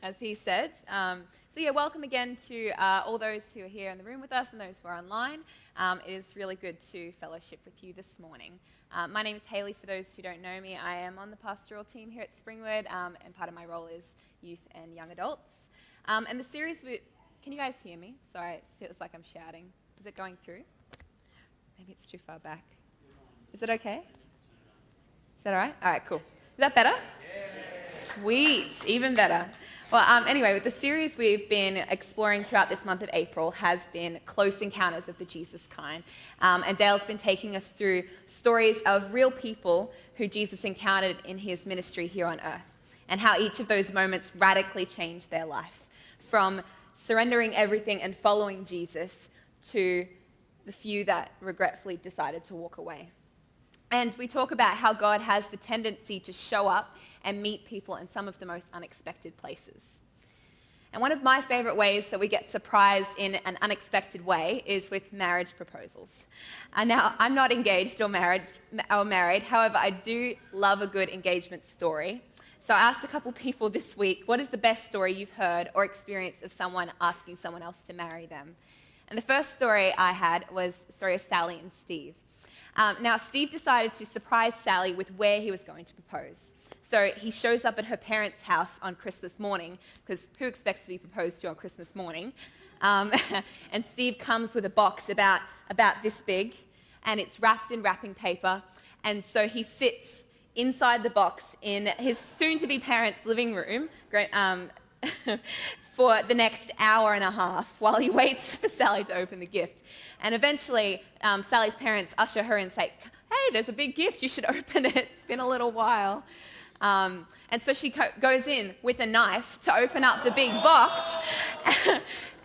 as he said. Welcome again to all those who are here in the room with us and those who are online. It is really good to fellowship with you this morning. My name is Hayley. For those who don't know me, I am on the pastoral team here at Springwood, and part of my role is youth and young adults. And the series, can you guys hear me? Sorry, it feels like I'm shouting. Is it going through? Maybe it's too far back. Is it okay? Is that all right? All right, cool. Is that better? Sweet, even better. Well, anyway, the series we've been exploring throughout this month of April has been Close Encounters of the Jesus Kind. And Dale's been taking us through stories of real people who Jesus encountered in his ministry here on earth, and how each of those moments radically changed their life, from surrendering everything and following Jesus to the few that regretfully decided to walk away. And we talk about how God has the tendency to show up and meet people in some of the most unexpected places. And one of my favorite ways that we get surprised in an unexpected way is with marriage proposals. Now, I'm not engaged or married, however, I do love a good engagement story. So I asked a couple people this week, what is the best story you've heard or experienced of someone asking someone else to marry them? And the first story I had was the story of Sally and Steve. Now, Steve decided to surprise Sally with where he was going to propose. So he shows up at her parents' house on Christmas morning, because who expects to be proposed to on Christmas morning? And Steve comes with a box about this big, and it's wrapped in wrapping paper. And so he sits inside the box in his soon-to-be parents' living room for the next hour and a half while he waits for Sally to open the gift. And eventually, Sally's parents usher her in and say, hey, there's a big gift, you should open it. It's been a little while. And so she goes in with a knife to open up the big box.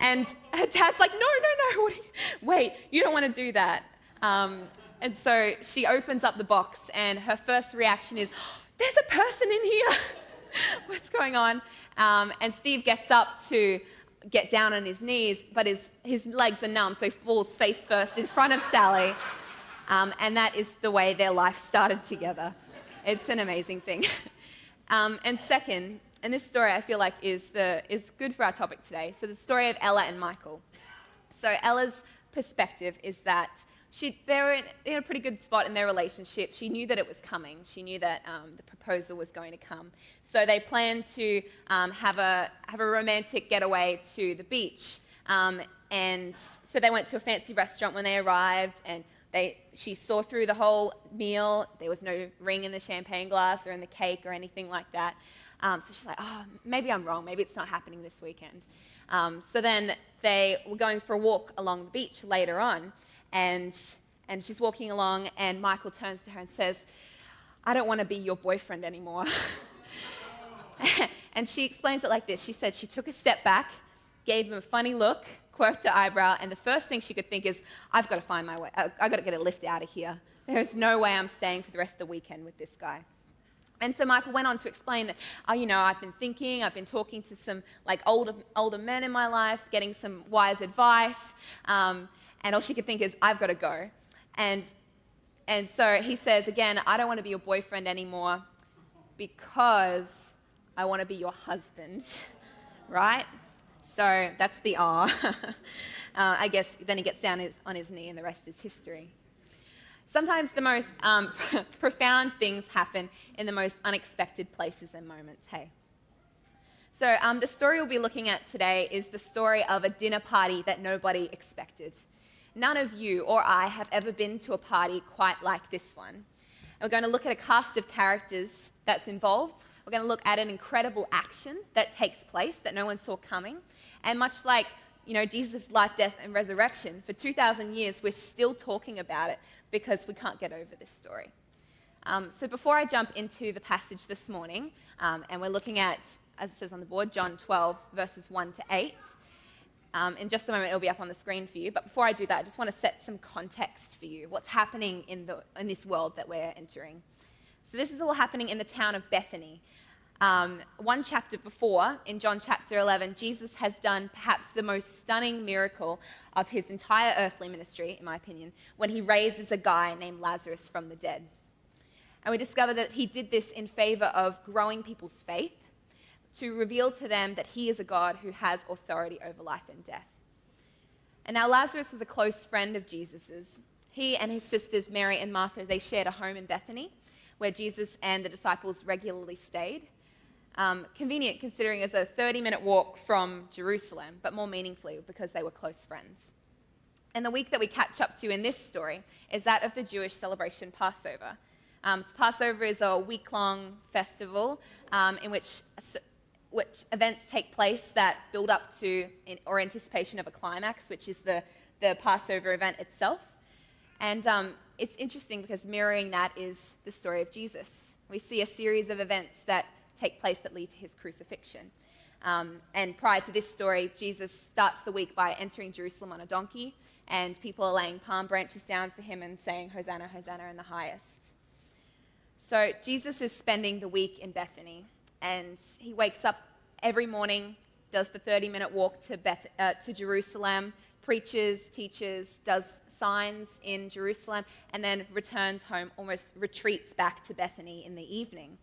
And her dad's like, no, wait, you don't want to do that. And so she opens up the box, and her first reaction is, there's a person in here. What's going on? And Steve gets up to get down on his knees, but his legs are numb, so he falls face first in front of Sally. And that is the way their life started together. It's an amazing thing. And second, and this story I feel like is good for our topic today, so the story of Ella and Michael. So Ella's perspective is that they were in a pretty good spot in their relationship. She knew that it was coming. She knew that the proposal was going to come. So they planned to have a romantic getaway to the beach. And so they went to a fancy restaurant when they arrived, and she saw through the whole meal. There was no ring in the champagne glass or in the cake or anything like that. So she's like, maybe I'm wrong. Maybe it's not happening this weekend. So then they were going for a walk along the beach later on. And she's walking along, and Michael turns to her and says, I don't want to be your boyfriend anymore. And she explains it like this. She said she took a step back, gave him a funny look, quirked her eyebrow, and the first thing she could think is, I've got to find my way. I've got to get a lift out of here. There's no way I'm staying for the rest of the weekend with this guy. And so Michael went on to explain that, I've been thinking, I've been talking to some older men in my life, getting some wise advice, and all she could think is, I've got to go. And so he says, again, I don't want to be your boyfriend anymore because I want to be your husband, right? So that's the R. I guess then he gets down on his knee, and the rest is history. Sometimes the most profound things happen in the most unexpected places and moments, hey? So the story we'll be looking at today is the story of a dinner party that nobody expected. None of you or I have ever been to a party quite like this one. And we're going to look at a cast of characters that's involved. We're going to look at an incredible action that takes place that no one saw coming. And much like, Jesus' life, death, and resurrection, for 2,000 years, we're still talking about it because we can't get over this story. So before I jump into the passage this morning, and we're looking at, as it says on the board, John 12, verses 1 to 8, in just a moment, it'll be up on the screen for you. But before I do that, I just want to set some context for you. What's happening in this world that we're entering? So this is all happening in the town of Bethany. One chapter before, in John chapter 11, Jesus has done perhaps the most stunning miracle of his entire earthly ministry, in my opinion, when he raises a guy named Lazarus from the dead. And we discover that he did this in favor of growing people's faith, to reveal to them that he is a God who has authority over life and death. And now Lazarus was a close friend of Jesus's. He and his sisters Mary and Martha, they shared a home in Bethany where Jesus and the disciples regularly stayed. Convenient considering it's a 30-minute walk from Jerusalem, but more meaningfully because they were close friends. And the week that we catch up to in this story is that of the Jewish celebration Passover. So Passover is a week-long festival in which events take place that build up to or anticipation of a climax, which is the Passover event itself. And it's interesting because mirroring that is the story of Jesus. We see a series of events that take place that lead to his crucifixion. And prior to this story, Jesus starts the week by entering Jerusalem on a donkey, and people are laying palm branches down for him and saying, "Hosanna, Hosanna in the highest." So Jesus is spending the week in Bethany, and he wakes up every morning, does the 30-minute walk to Jerusalem, preaches, teaches, does signs in Jerusalem, and then returns home, almost retreats back to Bethany in the evening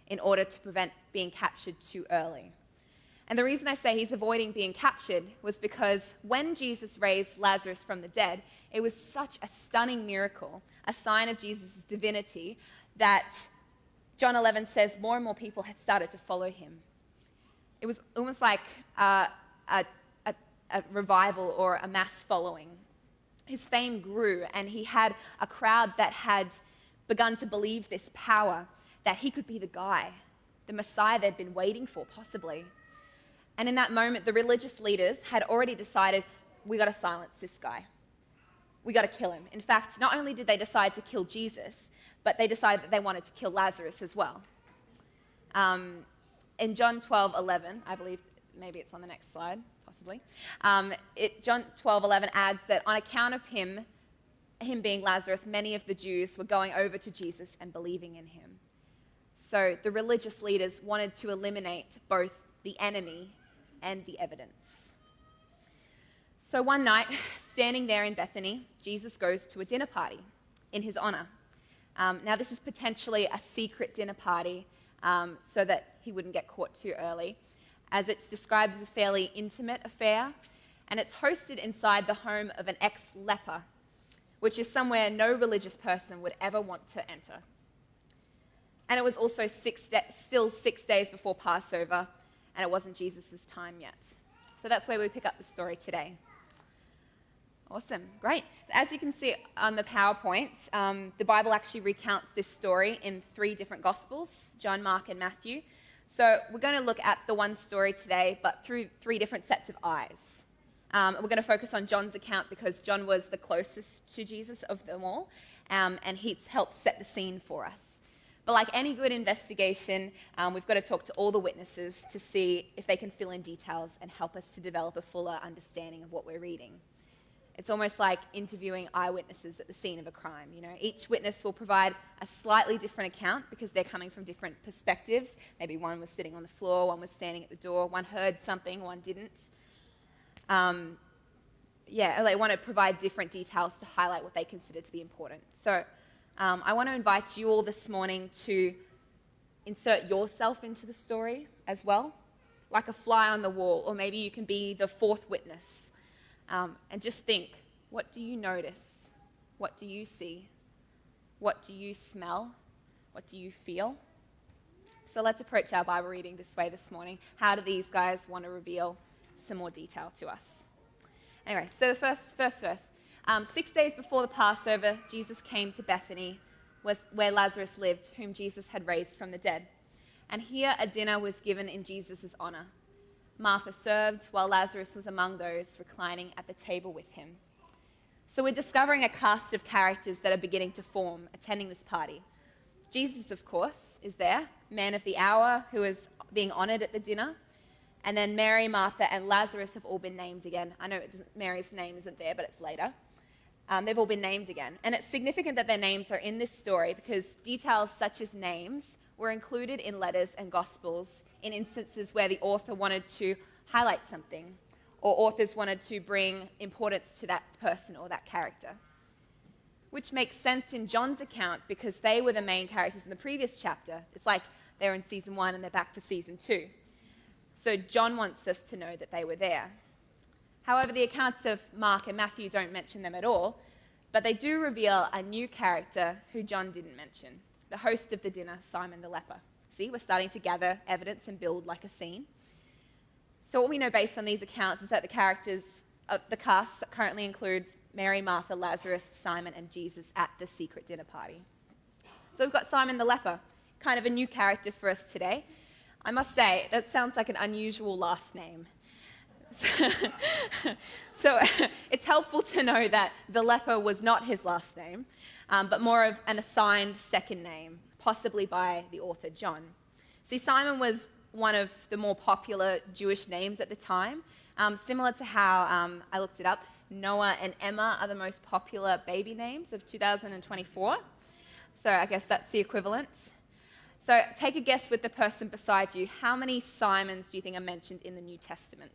in order to prevent being captured too early. And the reason I say he's avoiding being captured was because when Jesus raised Lazarus from the dead, it was such a stunning miracle, a sign of Jesus' divinity, that John 11 says more and more people had started to follow him. It was almost like a revival or a mass following. His fame grew, and he had a crowd that had begun to believe this power, that he could be the guy, the Messiah they'd been waiting for, possibly. And in that moment, the religious leaders had already decided, we got to silence this guy. We got to kill him. In fact, not only did they decide to kill Jesus, but they decided that they wanted to kill Lazarus as well. In John 12:11, I believe, maybe it's on the next slide, possibly. John 12:11 adds that on account of him being Lazarus, many of the Jews were going over to Jesus and believing in him. So the religious leaders wanted to eliminate both the enemy and the evidence. So one night, standing there in Bethany, Jesus goes to a dinner party in his honor. Now this is potentially a secret dinner party so that he wouldn't get caught too early, as it's described as a fairly intimate affair, and it's hosted inside the home of an ex-leper, which is somewhere no religious person would ever want to enter. And it was also still 6 days before Passover, and it wasn't Jesus' time yet. So that's where we pick up the story today. Awesome, great. As you can see on the PowerPoint, the Bible actually recounts this story in 3 different Gospels, John, Mark, and Matthew. So we're going to look at the one story today, but through 3 different sets of eyes. We're going to focus on John's account because John was the closest to Jesus of them all, and he's helped set the scene for us. But like any good investigation, we've got to talk to all the witnesses to see if they can fill in details and help us to develop a fuller understanding of what we're reading. It's almost like interviewing eyewitnesses at the scene of a crime. You know, each witness will provide a slightly different account because they're coming from different perspectives. Maybe one was sitting on the floor, one was standing at the door, one heard something, one didn't. They want to provide different details to highlight what they consider to be important. So I want to invite you all this morning to insert yourself into the story as well, like a fly on the wall, or maybe you can be the 4th witness. And just think, what do you notice? What do you see? What do you smell? What do you feel? So let's approach our Bible reading this way this morning. How do these guys want to reveal some more detail to us? Anyway, so the first verse. 6 days before the Passover, Jesus came to Bethany, where Lazarus lived, whom Jesus had raised from the dead. And here a dinner was given in Jesus' honor. Martha served, while Lazarus was among those reclining at the table with him. So we're discovering a cast of characters that are beginning to form, attending this party. Jesus, of course, is there, man of the hour, who is being honored at the dinner. And then Mary, Martha, and Lazarus have all been named again. I know Mary's name isn't there, but it's later. They've all been named again. And it's significant that their names are in this story because details such as names were included in letters and Gospels in instances where the author wanted to highlight something or authors wanted to bring importance to that person or that character. Which makes sense in John's account because they were the main characters in the previous chapter. It's like they're in season 1 and they're back for season 2. So John wants us to know that they were there. However, the accounts of Mark and Matthew don't mention them at all, but they do reveal a new character who John didn't mention, the host of the dinner, Simon the leper. See, we're starting to gather evidence and build like a scene. So what we know based on these accounts is that the characters of the cast currently includes Mary, Martha, Lazarus, Simon, and Jesus at the secret dinner party. So we've got Simon the leper, kind of a new character for us today. I must say, that sounds like an unusual last name. So it's helpful to know that the leper was not his last name, but more of an assigned second name, possibly by the author John. See, Simon was one of the more popular Jewish names at the time, similar to how, I looked it up, Noah and Emma are the most popular baby names of 2024. So I guess that's the equivalent. So take a guess with the person beside you. How many Simons do you think are mentioned in the New Testament?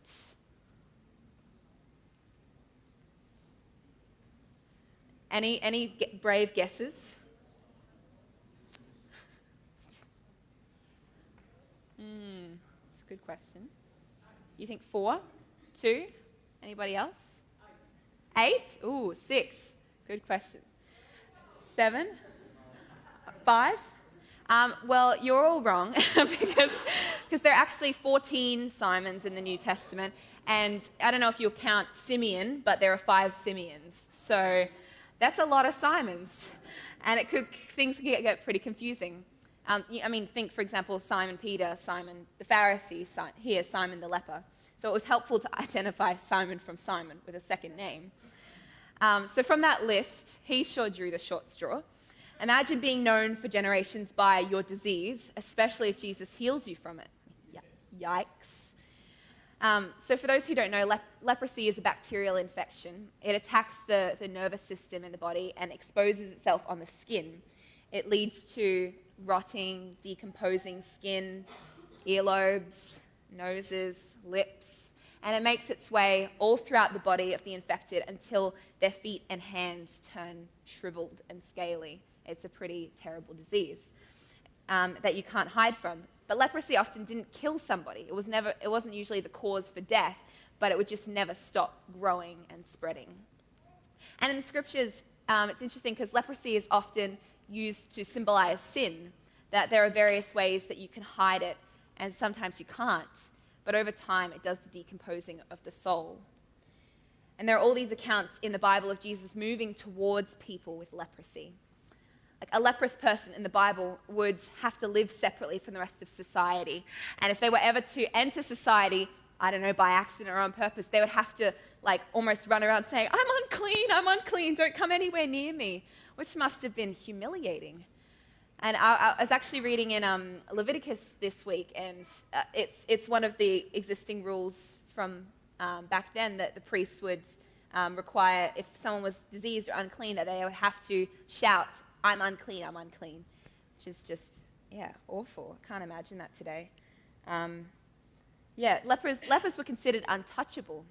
Any brave guesses? That's a good question. You think 4? 2? Anybody else? 8? Ooh, 6. Good question. 7? 5? Well, you're all wrong because there are actually 14 Simons in the New Testament, and I don't know if you'll count Simeon, but there are 5 Simeons. So that's a lot of Simons, and things can get pretty confusing. Think, for example, Simon Peter, Simon the Pharisee, here, Simon the leper. So it was helpful to identify Simon from Simon with a second name. So from that list, he sure drew the short straw. Imagine being known for generations by your disease, especially if Jesus heals you from it. Yikes. So for those who don't know, leprosy is a bacterial infection. It attacks the nervous system in the body and exposes itself on the skin. It leads to rotting, decomposing skin, earlobes, noses, lips, and it makes its way all throughout the body of the infected until their feet and hands turn shriveled and scaly. It's a pretty terrible disease that you can't hide from. But leprosy often didn't kill somebody. It wasn't usually the cause for death, but it would just never stop growing and spreading. And in the scriptures, it's interesting because leprosy is often used to symbolize sin, that there are various ways that you can hide it, and sometimes you can't. But over time, it does the decomposing of the soul. And there are all these accounts in the Bible of Jesus moving towards people with leprosy. Like a leprous person in the Bible would have to live separately from the rest of society. And if they were ever to enter society, I don't know, by accident or on purpose, they would have to almost run around saying, I'm unclean, don't come anywhere near me, which must have been humiliating. And I was actually reading in Leviticus this week, and it's one of the existing rules from back then that the priests would require, if someone was diseased or unclean, that they would have to shout, I'm unclean, which is just, awful. I can't imagine that today. Lepers were considered untouchable.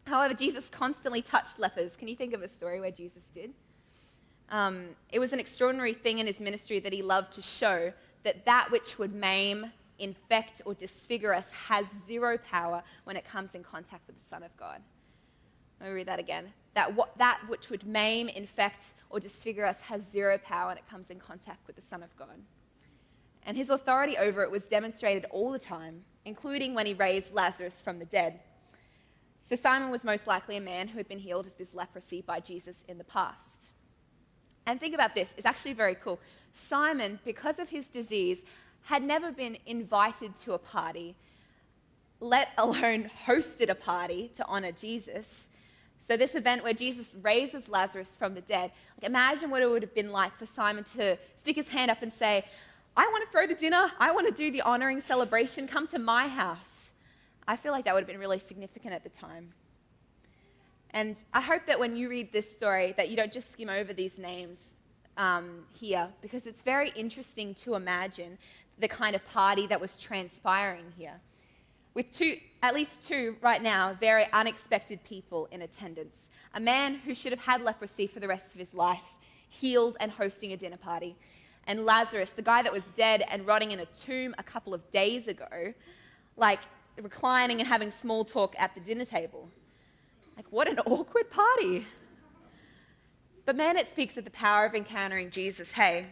However, Jesus constantly touched lepers. Can you think of a story where Jesus did? It was an extraordinary thing in his ministry that he loved to show that which would maim, infect, or disfigure us has zero power when it comes in contact with the Son of God. Let me read that again. That which would maim, infect, or disfigure us has zero power when it comes in contact with the Son of God. And his authority over it was demonstrated all the time, including when he raised Lazarus from the dead. So Simon was most likely a man who had been healed of this leprosy by Jesus in the past. And think about this, it's actually very cool. Simon, because of his disease, had never been invited to a party, let alone hosted a party to honor Jesus. So this event where Jesus raises Lazarus from the dead, imagine what it would have been like for Simon to stick his hand up and say, I want to throw the dinner, I want to do the honoring celebration, come to my house. I feel like that would have been really significant at the time. And I hope that when you read this story that you don't just skim over these names here, because it's very interesting to imagine the kind of party that was transpiring here. With at least two right now, very unexpected people in attendance. A man who should have had leprosy for the rest of his life, healed and hosting a dinner party. And Lazarus, the guy that was dead and rotting in a tomb a couple of days ago, reclining and having small talk at the dinner table. Like, what an awkward party. But man, it speaks of the power of encountering Jesus. Hey,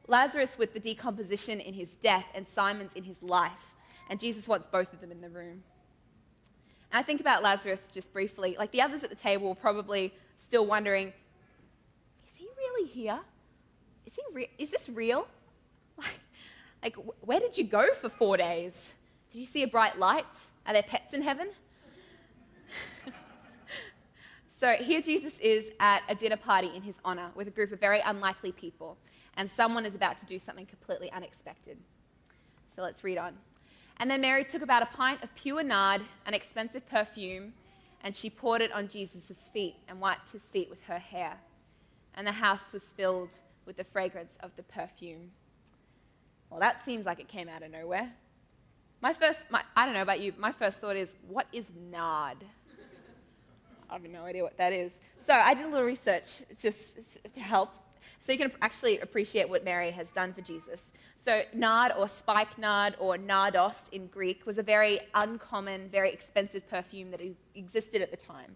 Lazarus with the decomposition in his death and Simon's in his life. And Jesus wants both of them in the room. And I think about Lazarus just briefly. Like, the others at the table were probably still wondering, is he really here? Is this real? Like, where did you go for 4 days? Did you see a bright light? Are there pets in heaven? So here Jesus is at a dinner party in his honor with a group of very unlikely people, and someone is about to do something completely unexpected. So let's read on. And then Mary took about a pint of pure nard, an expensive perfume, and she poured it on Jesus' feet and wiped his feet with her hair. And the house was filled with the fragrance of the perfume. Well, that seems like it came out of nowhere. I don't know about you, my first thought is, what is nard? I have no idea what that is. So I did a little research just to help, so you can actually appreciate what Mary has done for Jesus. So nard, or spikenard, or nardos in Greek, was a very uncommon, very expensive perfume that existed at the time.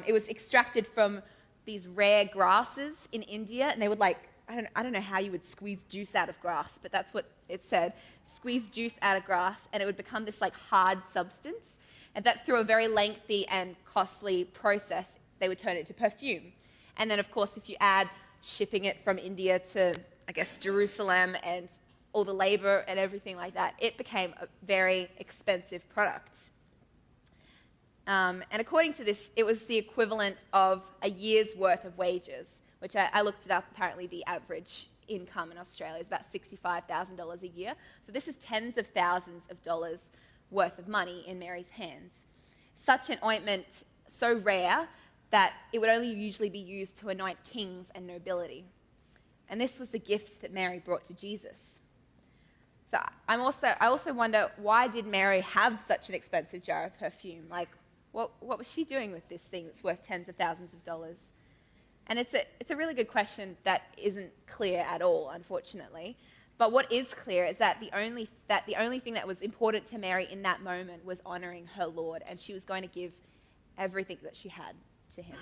It was extracted from these rare grasses in India, and they would I don't know how you would squeeze juice out of grass, but that's what it said. Squeeze juice out of grass, and it would become this hard substance. And that through a very lengthy and costly process, they would turn it into perfume. And then, of course, if you add shipping it from India to, Jerusalem and all the labor and everything like that, it became a very expensive product. And according to this, it was the equivalent of a year's worth of wages, which I looked it up. Apparently, the average income in Australia is about $65,000 a year. So this is tens of thousands of dollars worth of money in Mary's hands. Such an ointment, so rare that it would only usually be used to anoint kings and nobility. And this was the gift that Mary brought to Jesus. So I also wonder, why did Mary have such an expensive jar of perfume? What was she doing with this thing that's worth tens of thousands of dollars? And it's a really good question that isn't clear at all, unfortunately. But what is clear is that the only thing that was important to Mary in that moment was honoring her Lord, and she was going to give everything that she had to him.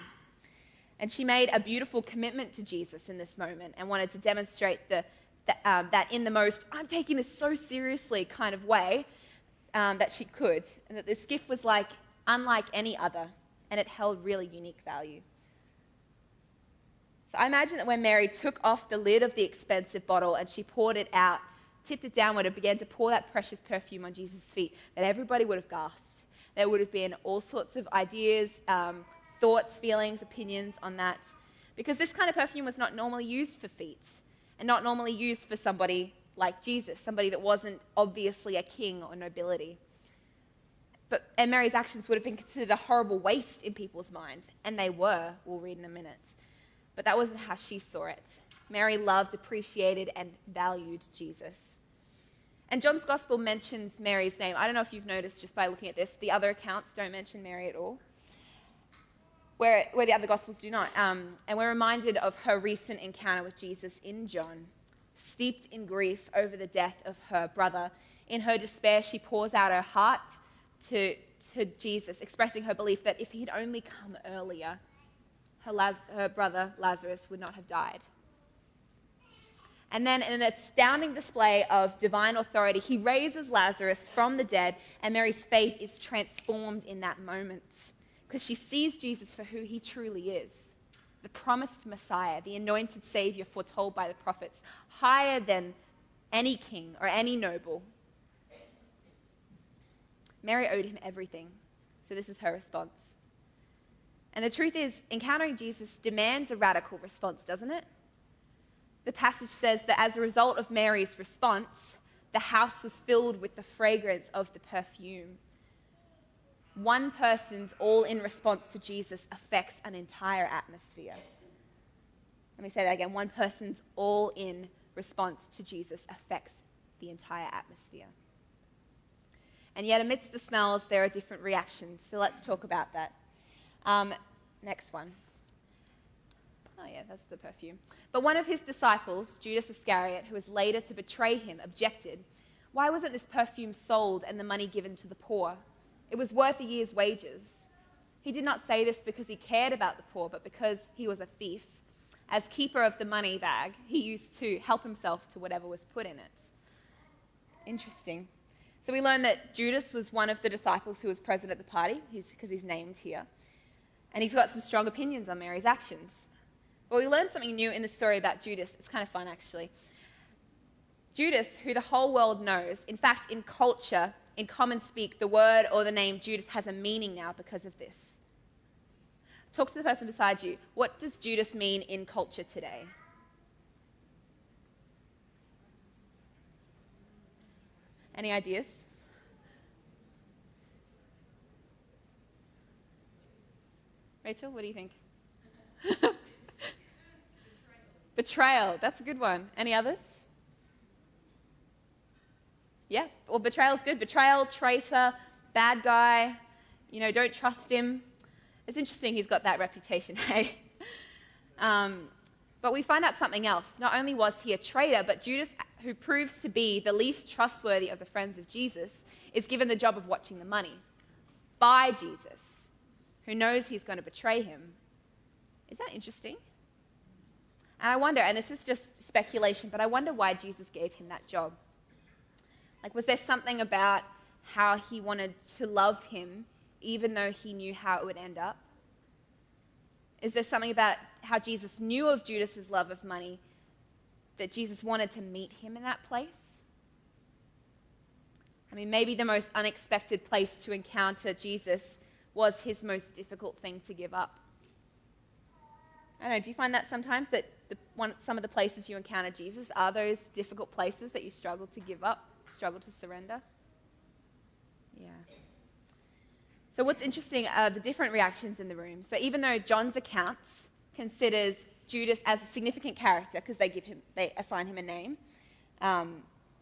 And she made a beautiful commitment to Jesus in this moment and wanted to demonstrate that in the most, I'm taking this so seriously kind of way that she could, and that this gift was unlike any other, and it held really unique value. So I imagine that when Mary took off the lid of the expensive bottle and she poured it out, tipped it downward and began to pour that precious perfume on Jesus' feet, that everybody would have gasped. There would have been all sorts of ideas, thoughts, feelings, opinions on that. Because this kind of perfume was not normally used for feet, and not normally used for somebody like Jesus, somebody that wasn't obviously a king or nobility. And Mary's actions would have been considered a horrible waste in people's minds, and they were, we'll read in a minute. But that wasn't how she saw it. Mary loved, appreciated, and valued Jesus. And John's Gospel mentions Mary's name. I don't know if you've noticed just by looking at this, the other accounts don't mention Mary at all, where the other Gospels do not. And we're reminded of her recent encounter with Jesus in John. Steeped in grief over the death of her brother, in her despair, she pours out her heart to Jesus, expressing her belief that if he'd only come earlier, her brother Lazarus would not have died. And then in an astounding display of divine authority, he raises Lazarus from the dead, and Mary's faith is transformed in that moment because she sees Jesus for who he truly is, the promised Messiah, the anointed Savior foretold by the prophets, higher than any king or any noble. Mary owed him everything, so this is her response. And the truth is, encountering Jesus demands a radical response, doesn't it? The passage says that as a result of Mary's response, the house was filled with the fragrance of the perfume. One person's all-in response to Jesus affects an entire atmosphere. Let me say that again. One person's all-in response to Jesus affects the entire atmosphere. And yet, amidst the smells, there are different reactions. So let's talk about that. Next one. Oh yeah, that's the perfume. But one of his disciples, Judas Iscariot, who was later to betray him, objected. Why wasn't this perfume sold and the money given to the poor? It was worth a year's wages. He did not say this because he cared about the poor, but because he was a thief. As keeper of the money bag, he used to help himself to whatever was put in it. Interesting. So we learn that Judas was one of the disciples who was present at the party, because he's named here. And he's got some strong opinions on Mary's actions. But we learned something new in the story about Judas. It's kind of fun, actually. Judas, who the whole world knows, in fact, in culture, in common speak, the word or the name Judas has a meaning now because of this. Talk to the person beside you. What does Judas mean in culture today? Any ideas? Rachel, what do you think? Betrayal. That's a good one. Any others? Yeah, well, betrayal's good. Betrayal, traitor, bad guy, don't trust him. It's interesting he's got that reputation, hey? But we find out something else. Not only was he a traitor, but Judas, who proves to be the least trustworthy of the friends of Jesus, is given the job of watching the money by Jesus, who knows he's going to betray him. Is that interesting? And I wonder, and this is just speculation, but I wonder why Jesus gave him that job. Like, was there something about how he wanted to love him even though he knew how it would end up? Is there something about how Jesus knew of Judas's love of money that Jesus wanted to meet him in that place? I mean, maybe the most unexpected place to encounter Jesus was his most difficult thing to give up. I don't know, do you find that sometimes that some of the places you encounter Jesus are those difficult places that you struggle to give up, struggle to surrender? Yeah. So what's interesting are the different reactions in the room. So even though John's account considers Judas as a significant character because they assign him a name,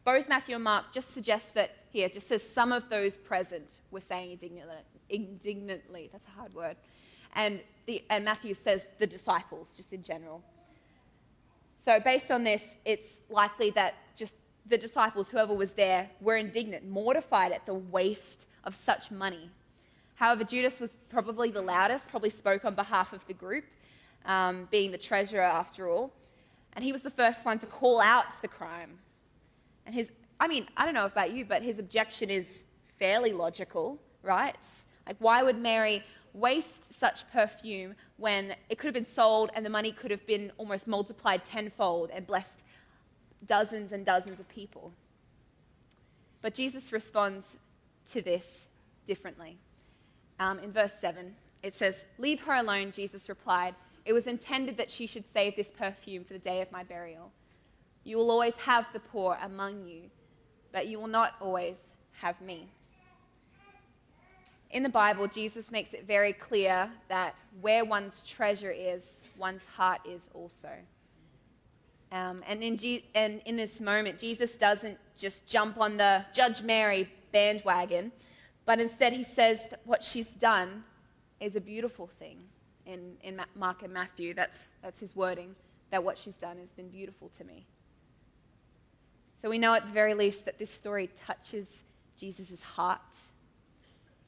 both Matthew and Mark just suggest that here, just says some of those present were saying indignantly, that's a hard word, and Matthew says the disciples, just in general. So based on this, it's likely that just the disciples, whoever was there, were indignant, mortified at the waste of such money. However, Judas was probably the loudest, probably spoke on behalf of the group, being the treasurer after all. And he was the first one to call out the crime. And I don't know about you, but his objection is fairly logical, right? Like, why would Mary waste such perfume when it could have been sold and the money could have been almost multiplied tenfold and blessed dozens and dozens of people? But Jesus responds to this differently. In verse 7, it says, "Leave her alone," Jesus replied. "It was intended that she should save this perfume for the day of my burial. You will always have the poor among you, but you will not always have me." In the Bible, Jesus makes it very clear that where one's treasure is, one's heart is also. And in this moment, Jesus doesn't just jump on the Judge Mary bandwagon, but instead he says that what she's done is a beautiful thing. In Mark and Matthew, that's his wording, that what she's done has been beautiful to me. So we know at the very least that this story touches Jesus' heart.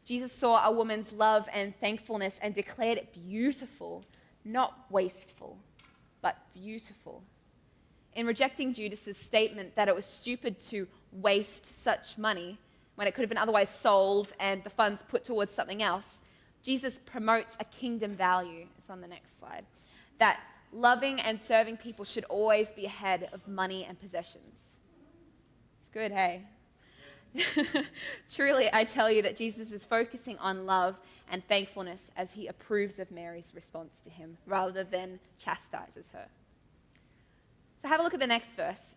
Jesus saw a woman's love and thankfulness and declared it beautiful, not wasteful, but beautiful. In rejecting Judas's statement that it was stupid to waste such money when it could have been otherwise sold and the funds put towards something else, Jesus promotes a kingdom value. It's on the next slide. That loving and serving people should always be ahead of money and possessions. It's good, hey? Truly, I tell you that Jesus is focusing on love and thankfulness as he approves of Mary's response to him rather than chastises her. So have a look at the next verse.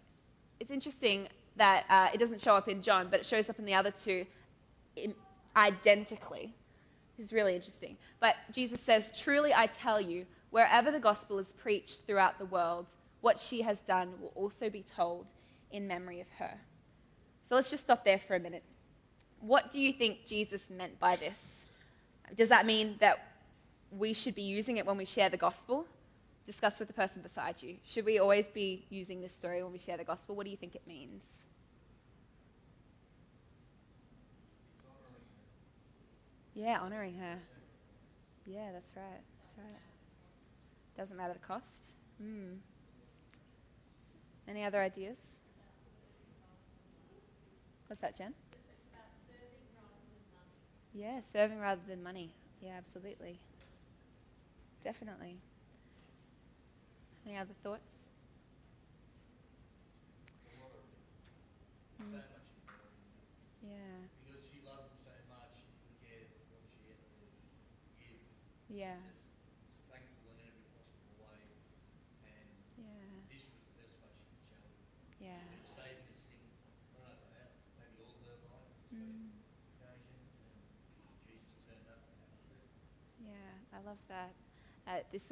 It's interesting that it doesn't show up in John, but it shows up in the other two identically. This is really interesting. But Jesus says, "Truly I tell you, wherever the gospel is preached throughout the world, what she has done will also be told in memory of her." So let's just stop there for a minute. What do you think Jesus meant by this? Does that mean that we should be using it when we share the gospel? Discuss with the person beside you. Should we always be using this story when we share the gospel? What do you think it means? Yeah, honouring her. Yeah, that's right. That's right. Doesn't matter the cost. Any other ideas? What's that, Jen? Yeah, serving rather than money. Yeah, absolutely. Definitely. Any other thoughts? So Mm. much important. Yeah. Because she loved him so much, she didn't care what she had to give. Yeah. She was thankful in every possible way. And Yeah. this was the best way she could show him. Yeah. She was saving this thing, I don't know for how, maybe all her life, a Mm. special occasion, and Jesus turned up and that was it. Yeah, I love that. This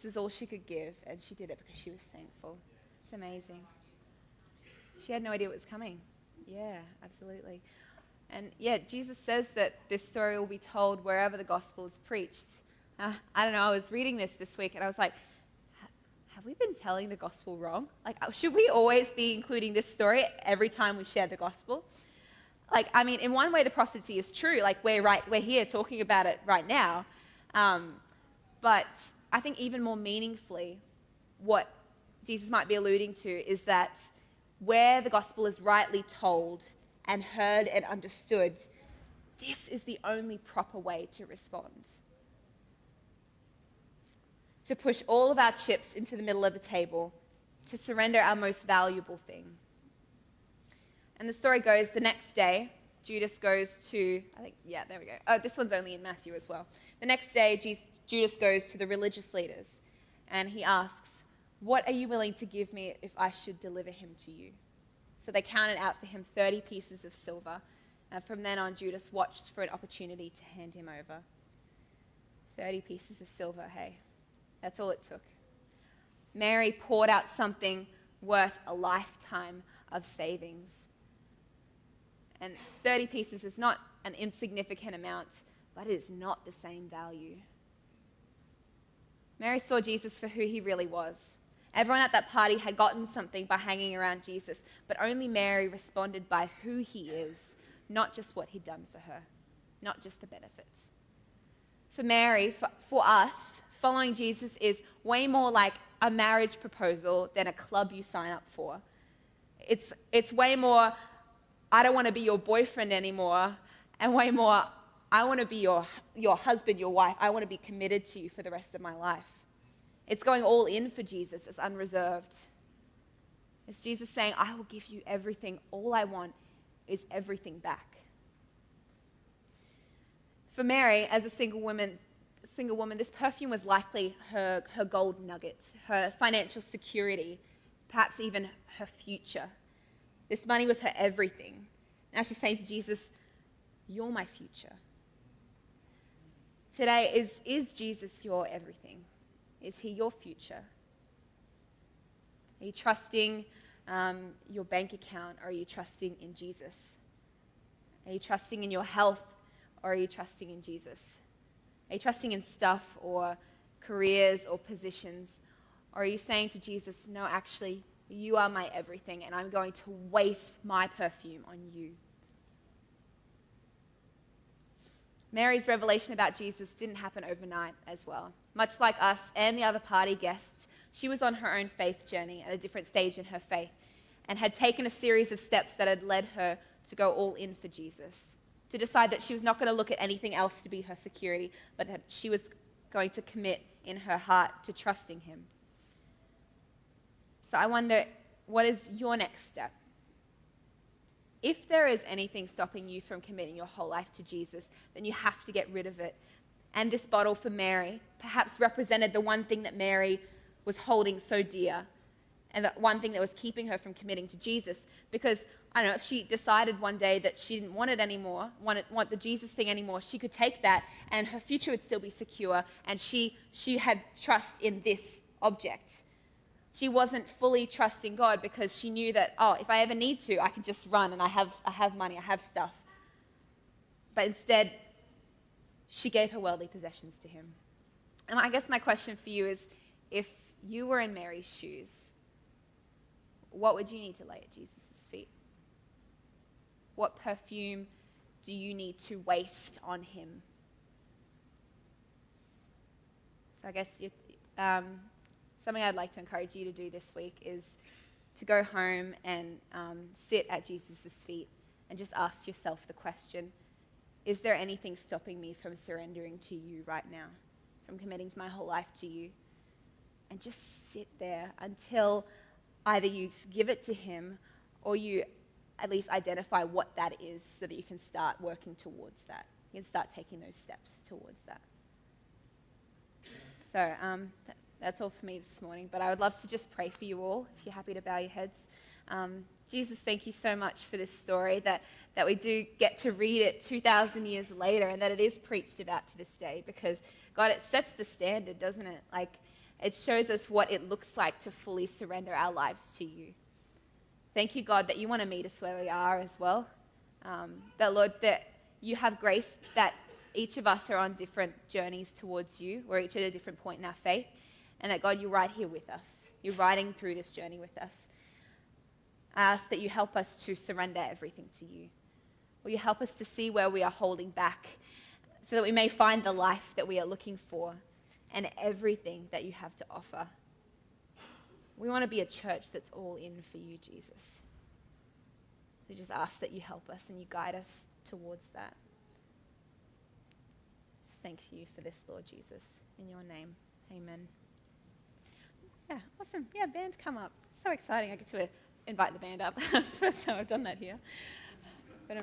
was all she could give, and she did it because she was thankful. It's amazing. She had no idea what was coming. Yeah, absolutely. And yeah, Jesus says that this story will be told wherever the gospel is preached. I don't know, I was reading this week and I was like, have we been telling the gospel wrong? Like, should we always be including this story every time we share the gospel? Like, I mean, in one way, the prophecy is true. Like, we're here talking about it right now. But I think even more meaningfully, what Jesus might be alluding to is that where the gospel is rightly told and heard and understood, this is the only proper way to respond. To push all of our chips into the middle of the table, to surrender our most valuable thing. And the story goes, the next day, Judas goes to, there we go. Oh, this one's only in Matthew as well. The next day, Judas goes to the religious leaders and he asks, what are you willing to give me if I should deliver him to you? So they counted out for him 30 pieces of silver. And from then on, Judas watched for an opportunity to hand him over. 30 pieces of silver, hey. That's all it took. Mary poured out something worth a lifetime of savings. And 30 pieces is not an insignificant amount, but it is not the same value. Mary saw Jesus for who he really was. Everyone at that party had gotten something by hanging around Jesus, but only Mary responded by who he is, not just what he'd done for her, not just the benefit. For Mary, for us, following Jesus is way more like a marriage proposal than a club you sign up for. It's way more, I don't want to be your boyfriend anymore, and way more, I want to be your husband, your wife. I want to be committed to you for the rest of my life. It's going all in for Jesus. It's unreserved. It's Jesus saying, I will give you everything. All I want is everything back. For Mary, as a single woman, this perfume was likely her gold nugget, her financial security, perhaps even her future. This money was her everything. Now she's saying to Jesus, you're my future. Today, is Jesus your everything? Is he your future? Are you trusting your bank account, or are you trusting in Jesus? Are you trusting in your health, or are you trusting in Jesus? Are you trusting in stuff or careers or positions? Or are you saying to Jesus, no, actually, you are my everything, and I'm going to waste my perfume on you? Mary's revelation about Jesus didn't happen overnight as well. Much like us and the other party guests, she was on her own faith journey at a different stage in her faith and had taken a series of steps that had led her to go all in for Jesus, to decide that she was not going to look at anything else to be her security, but that she was going to commit in her heart to trusting him. So I wonder, what is your next step? If there is anything stopping you from committing your whole life to Jesus, then you have to get rid of it. And this bottle for Mary perhaps represented the one thing that Mary was holding so dear, and the one thing that was keeping her from committing to Jesus. Because, I don't know, if she decided one day that she didn't want it anymore, want the Jesus thing anymore, she could take that and her future would still be secure, and she had trust in this object. She wasn't fully trusting God because she knew that, if I ever need to, I can just run and I have money, I have stuff. But instead, she gave her worldly possessions to him. And I guess my question for you is, if you were in Mary's shoes, what would you need to lay at Jesus' feet? What perfume do you need to waste on him? So I guess something I'd like to encourage you to do this week is to go home and sit at Jesus' feet and just ask yourself the question, is there anything stopping me from surrendering to you right now, from committing my whole life to you? And just sit there until either you give it to him or you at least identify what that is so that you can start working towards that. You can start taking those steps towards that. So that's all for me this morning, but I would love to just pray for you all, if you're happy to bow your heads. Jesus, thank you so much for this story, that we do get to read it 2,000 years later and that it is preached about to this day, because, God, it sets the standard, doesn't it? Like, it shows us what it looks like to fully surrender our lives to you. Thank you, God, that you want to meet us where we are as well. That, Lord, that you have grace, that each of us are on different journeys towards you. We're each at a different point in our faith. And that, God, you're right here with us. You're riding through this journey with us. I ask that you help us to surrender everything to you. Will you help us to see where we are holding back so that we may find the life that we are looking for and everything that you have to offer. We want to be a church that's all in for you, Jesus. So just ask that you help us and you guide us towards that. Just thank you for this, Lord Jesus. In your name, amen. Yeah, awesome. Yeah, band, come up. So exciting. I get to invite the band up. That's the first time I've done that here.